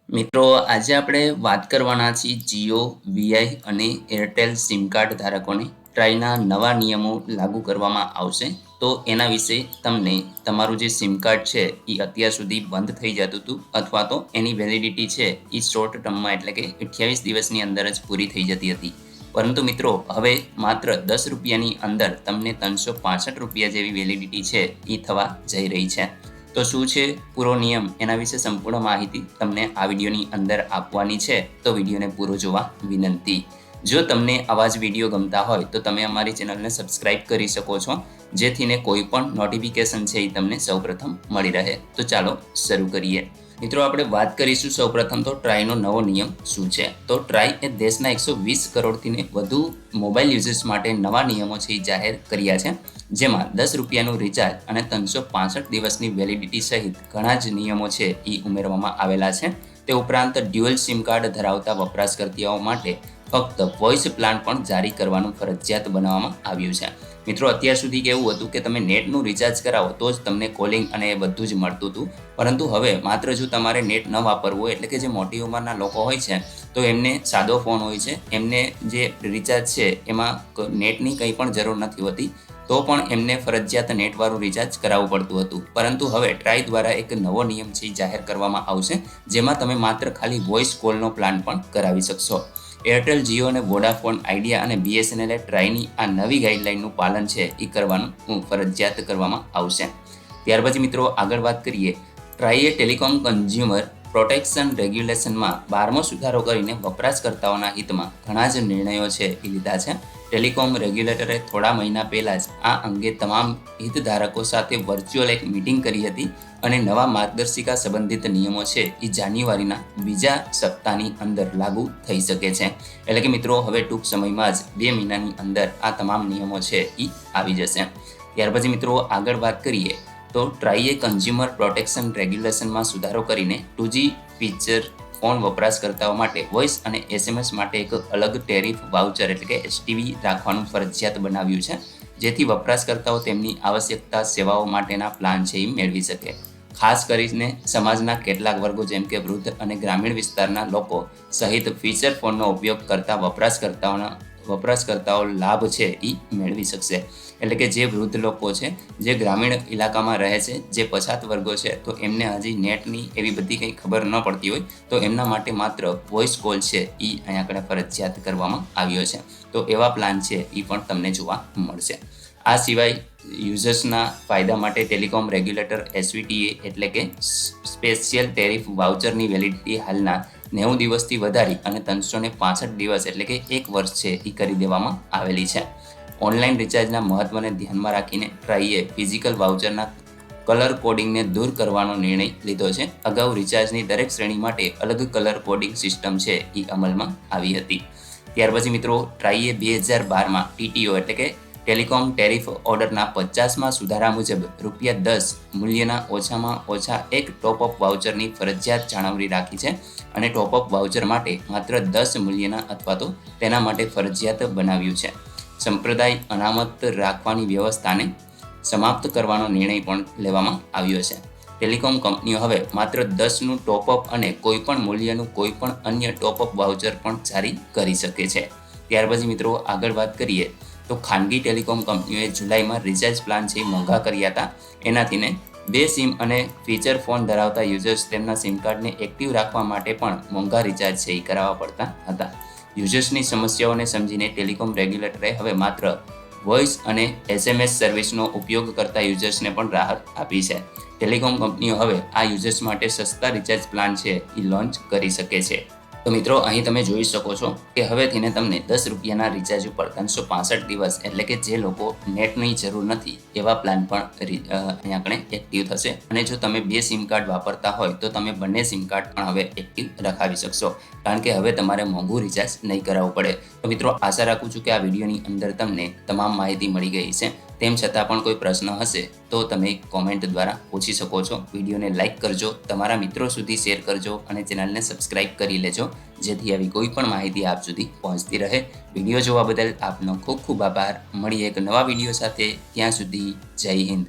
મિત્રો, આજે આપણે વાત કરવાના છીએ જીઓ, વીઆઈ અને એરટેલ સિમ કાર્ડ ધારકોને ટ્રાઈના નવા નિયમો લાગુ કરવામાં આવશે. તો એના વિશે તમને તમારું જે સિમ કાર્ડ છે એ અત્યાર સુધી બંધ થઈ જતું હતું અથવા તો એની વેલિડિટી છે એ શોર્ટ ટર્મમાં એટલે કે 28 દિવસની અંદર જ પૂરી થઈ જતી હતી. પરંતુ મિત્રો, હવે માત્ર 10 રૂપિયાની અંદર તમને 365 રૂપિયા જેવી વેલિડિટી છે એ થવા જઈ રહી છે. તો શું છે પૂરો નિયમ, એના વિશે સંપૂર્ણ માહિતી તમને આ વિડીયોની અંદર આપવાની છે, તો વિડીયોને પૂરો જોવા વિનંતી. જો તમને આવા જ વિડીયો ગમતા હોય તો તમે અમારી ચેનલને સબસ્ક્રાઇબ કરી શકો છો, જેથીને કોઈ પણ નોટિફિકેશન છે એ તમને સૌપ્રથમ મળી રહે. તો ચાલો શરૂ કરીએ. મિત્રો, આપણે વાત કરીશું સૌપ્રથમ તો ટ્રાઈનો નવો નિયમ શું છે. તો ટ્રાઈ એ દેશના 120 કરોડથી વધુ મોબાઈલ યુઝર્સ માટે નવા નિયમો છે એ જાહેર કર્યા છે, જેમાં 10 રૂપિયાનું રિચાર્જ અને 365 દિવસની વેલિડિટી સહિત ઘણા જ નિયમો છે એ ઉમેરવામાં આવેલા છે. તે ઉપરાંત ડ્યુઅલ સિમ કાર્ડ ધરાવતા વપરાશકર્તાઓ માટે ફક્ત વોઇસ પ્લાન પણ જારી કરવાનું ફરજિયાત બનાવવામાં આવ્યું છે. મિત્રો, અત્યાર સુધી કેવું હતું કે તમે નેટનું રિચાર્જ કરાવો તો જ તમને કોલિંગ અને એ બધું જ મળતું હતું, પરંતુ હવે માત્ર જો તમારે નેટ ન વાપરવું હોય, એટલે કે જે મોટી ઉંમરના લોકો હોય છે તો એમને સાદો ફોન હોય છે, એમને જે રિચાર્જ છે એમાં નેટની કંઈ પણ જરૂર નથી હોતી, તો પણ એમને ફરજિયાત નેટવાળું રિચાર્જ કરાવવું પડતું હતું. પરંતુ હવે ટ્રાઈ દ્વારા એક નવો નિયમ છે જાહેર કરવામાં આવશે, જેમાં તમે માત્ર ખાલી વોઇસ કોલનો પ્લાન પણ કરાવી શકશો. એરટેલ, જીઓ અને વોડાફોન આઈડિયા અને બીએસએનએલે ટ્રાઈની આ નવી ગાઈડલાઇનનું પાલન છે એ કરવાનું ફરજિયાત કરવામાં આવશે. ત્યાર પછી મિત્રો આગળ વાત કરીએ. ટ્રાઈએ ટેલિકોમ કન્ઝ્યુમર પ્રોટેક્શન રેગ્યુલેશનમાં 12મો સુધારો કરીને વપરાશકર્તાઓના હિતમાં ઘણા જ નિર્ણયો છે એ લીધા છે. ટેલિકોમ રેગ્યુલેટરે થોડા મહિના પહેલાં જ આ અંગે તમામ હિતધારકો સાથે વર્ચ્યુઅલ એક મીટિંગ કરી હતી અને નવા માર્ગદર્શિકા સંબંધિત નિયમો છે એ જાન્યુઆરીના બીજા સપ્તાહની અંદર લાગુ થઈ શકે છે. એટલે કે મિત્રો, હવે ટૂંક સમયમાં જ 2 મહિનાની અંદર આ તમામ નિયમો છે એ આવી જશે. ત્યાર પછી મિત્રો આગળ વાત કરીએ તો ટ્રાઈએ કન્ઝ્યુમર પ્રોટેક્શન રેગ્યુલેશનમાં સુધારો કરીને 2G ફીચર ફોન વપરાશકર્તાઓ માટે વોઇસ અને એસએમએસ માટે એક અલગ ટેરિફ વાઉચર એટલે કે એસટીવી રાખવાનું ફરજિયાત બનાવ્યું છે, જેથી વપરાશકર્તાઓ તેમની આવશ્યકતા સેવાઓ માટેના પ્લાન છે એ મેળવી શકે. ખાસ કરીને સમાજના કેટલાક વર્ગો જેમ કે વૃદ્ધ અને ગ્રામીણ વિસ્તારના લોકો સહિત ફીચર ફોનનો ઉપયોગ કરતા વપરાશકર્તાઓ લાભ છે એ મેળવી શકશે. એટલે કે જે વૃદ્ધ લોકો છે, જે ગ્રામીણ ઇલાકામાં રહે છે, જે પછાત વર્ગો છે, તો એમને હજી નેટની એવી બધી કંઈ ખબર ન પડતી હોય, તો એમના માટે માત્ર વોઇસ કોલ છે એ અહીંયા આગળ ફરજિયાત કરવામાં આવ્યો છે. તો એવા પ્લાન છે એ પણ તમને જોવા મળશે. આ સિવાય યુઝર્સના ફાયદા માટે ટેલિકોમ રેગ્યુલેટર એસવીટીએ એટલે કે સ્પેશિયલ ટેરિફ વાઉચરની વેલિડિટી હાલના 90 દિવસથી વધારી અને 365 દિવસ એટલે કે 1 વર્ષ છે એ કરી દેવામાં આવેલી છે. ઓનલાઈન રિચાર્જના મહત્વને ધ્યાનમાં રાખીને ટ્રાઈએ ફિઝિકલ વાઉચરના કલર કોડિંગને દૂર કરવાનો નિર્ણય લીધો છે. અગાઉ રિચાર્જની દરેક શ્રેણી માટે અલગ કલર કોડિંગ સિસ્ટમ છે એ અમલમાં આવી હતી. ત્યાર પછી મિત્રો ટ્રાઈએ 2012માં ટીટીઓ એટલે કે ટેલિકોમ ટેરિફ ઓર્ડરના 50મા સુધારા મુજબ ₹10 મૂલ્યના ઓછામાં ઓછા એક ટોપઅપ વાઉચરની ફરજિયાત જાળવણી રાખી છે અને ટોપઅપ વાઉચર માટે માત્ર 10 મૂલ્યના અથવા તો તેના માટે ફરજિયાત બનાવ્યું છે. સંપ્રદાય અનામત રાખવાની વ્યવસ્થાને સમાપ્ત કરવાનો નિર્ણય પણ લેવામાં આવ્યો છે. ટેલિકોમ કંપનીઓ હવે માત્ર 10નું ટોપઅપ અને કોઈપણ મૂલ્યનું કોઈપણ અન્ય ટોપઅપ વાઉચર પણ જારી કરી શકે છે. ત્યાર પછી મિત્રો આગળ વાત કરીએ તો ખાનગી ટેલિકોમ કંપનીઓએ જુલાઈમાં રિચાર્જ પ્લાન છે મોંઘા કર્યા હતા. એનાથીને 2 સિમ અને ફીચર ફોન ધરાવતા યુઝર્સ તેમના સિમ કાર્ડને એક્ટિવ રાખવા માટે પણ મોંઘા રિચાર્જ છે એ કરાવવા પડતા હતા. યુઝર્સની સમસ્યાઓને સમજીને ટેલિકોમ રેગ્યુલેટરે હવે માત્ર વોઇસ અને એસએમએસ સર્વિસનો ઉપયોગ કરતા યુઝર્સને પણ રાહત આપી છે. ટેલિકોમ કંપનીઓ હવે આ યુઝર્સ માટે સસ્તા રિચાર્જ પ્લાન છે એ લોન્ચ કરી શકે છે. તો મિત્રો, અહીં તમે જોઈ શકો છો કે હવેથીને તમને 10 રૂપિયાના રિચાર્જ ઉપર 365 દિવસ એટલે કે જે લોકો નેટની જરૂર નથી એવા પ્લાન પણ અહીંયા આગળ એક્ટિવ થશે. અને જો તમે 2 સિમ કાર્ડ વાપરતા હોય તો તમે બંને સિમ કાર્ડ પણ હવે એક્ટિવ રખાવી શકશો, કારણ કે હવે તમારે મોંઘું રિચાર્જ નહીં કરાવવું પડે. તો મિત્રો, આશા રાખું છું કે આ વિડીયોની અંદર તમને તમામ માહિતી મળી ગઈ છે. તેમ છતાં પણ કોઈ પ્રશ્ન હશે તો તમે કોમેન્ટ દ્વારા પૂછી શકો છો. વિડીયોને લાઇક કરજો, તમારા મિત્રો સુધી શેર કરજો અને ચેનલને સબસ્ક્રાઇબ કરી લેજો, જેથી આવી કોઈ પણ માહિતી આપ સુધી પહોંચતી રહે. વિડીયો જોવા બદલ આપનો ખૂબ ખૂબ આભાર. મળીએ એક નવા વિડીયો સાથે. ત્યાં સુધી જય હિન્દ.